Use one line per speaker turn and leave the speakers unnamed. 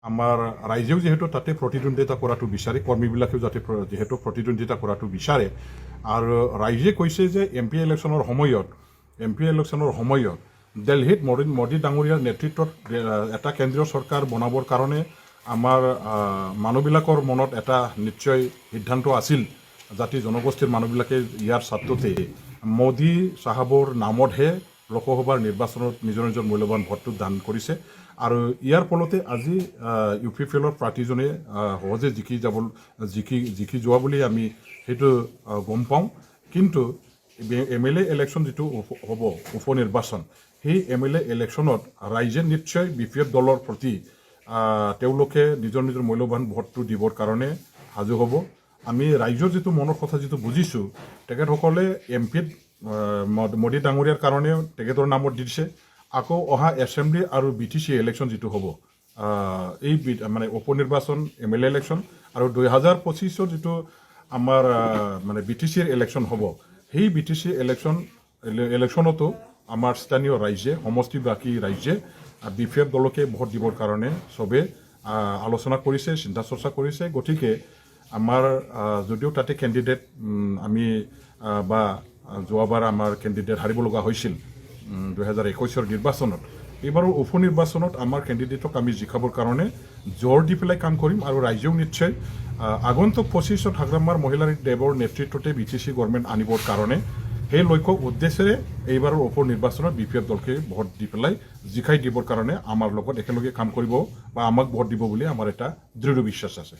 আমাৰ ৰাইজেও যিহেতু তাতে প্ৰতিদ্বন্দ্বিতা কৰাটো বিচাৰে, কৰ্মীবিলাকেও যাতে যিহেতু প্ৰতিদ্বন্দ্বিতা কৰাটো বিচাৰে, আৰু ৰাইজে কৈছে যে এম পি ইলেকশ্যনৰ সময়ত দিল্লীত মোদী ডাঙৰীয়াৰ নেতৃত্বত এটা কেন্দ্ৰীয় চৰকাৰ বনাবৰ কাৰণে আমাৰ মানুহবিলাকৰ মনত এটা নিশ্চয় সিদ্ধান্ত আছিল, জাতি জনগোষ্ঠীৰ মানুহবিলাকে ইয়াৰ স্বাৰ্থতে মোদী চাহাবৰ নামতহে লোকসভাৰ নিৰ্বাচনত নিজৰ নিজৰ মূল্যৱান ভোটটো দান কৰিছে। আৰু ইয়াৰ ফলতে আজি ইউ পি পি এলৰ প্ৰাৰ্থীজনে সহজে জিকি যোৱা বুলি আমি সেইটো গম পাওঁ। কিন্তু MLA ইলেকশ্যন যিটো হ'ব উপ নিৰ্বাচন, সেই MLA ইলেকশ্যনত ৰাইজে নিশ্চয় BPF দলৰ প্ৰতি তেওঁলোকে নিজৰ নিজৰ মূল্যৱান ভোটটো দিবৰ কাৰণে সাজু হ'ব। আমি ৰাইজৰ যিটো মনৰ কথা যিটো বুজিছোঁ, তেখেতসকলে MPত মোদী ডাঙৰীয়াৰ কাৰণে তেখেতৰ নামত দিছে। আকৌ অহা এছেম্বলি আৰু BTC ইলেকশ্যন যিটো হ'ব, এই মানে উপ নিৰ্বাচন MLA ইলেকশ্যন আৰু 2025 যিটো আমাৰ মানে BTCৰ ইলেকশ্যন হ'ব, সেই BTC ইলেকশ্যনতো আমাৰ স্থানীয় ৰাইজে, সমষ্টিবাসী ৰাইজে BPF দলকে ভোট দিবৰ কাৰণে চবে আলোচনা কৰিছে, চিন্তা চৰ্চা কৰিছে। গতিকে আমাৰ যদিও তাতে কেণ্ডিডেট আমি বা যোৱাবাৰ আমাৰ কেণ্ডিডেট হাৰিব লগা হৈছিল 2021 নিৰ্বাচনত, এইবাৰো উপ নিৰ্বাচনত আমাৰ কেণ্ডিডেটক আমি জিকাবৰ কাৰণে জোৰ দি পেলাই কাম কৰিম। আৰু ৰাইজেও নিশ্চয় আগন্তুক 25ত হাগ্ৰামাৰ মহিলাৰ দেৱৰ নেতৃত্বতে BTC গভৰ্ণমেণ্ট আনিবৰ কাৰণে সেই লক্ষ্য উদ্দেশ্যেৰে এইবাৰৰ উপ নিৰ্বাচনত BPF দলকে ভোট দি পেলাই জিকাই দিবৰ কাৰণে আমাৰ লগত একেলগে কাম কৰিব বা আমাক ভোট দিব বুলি আমাৰ এটা দৃঢ় বিশ্বাস আছে।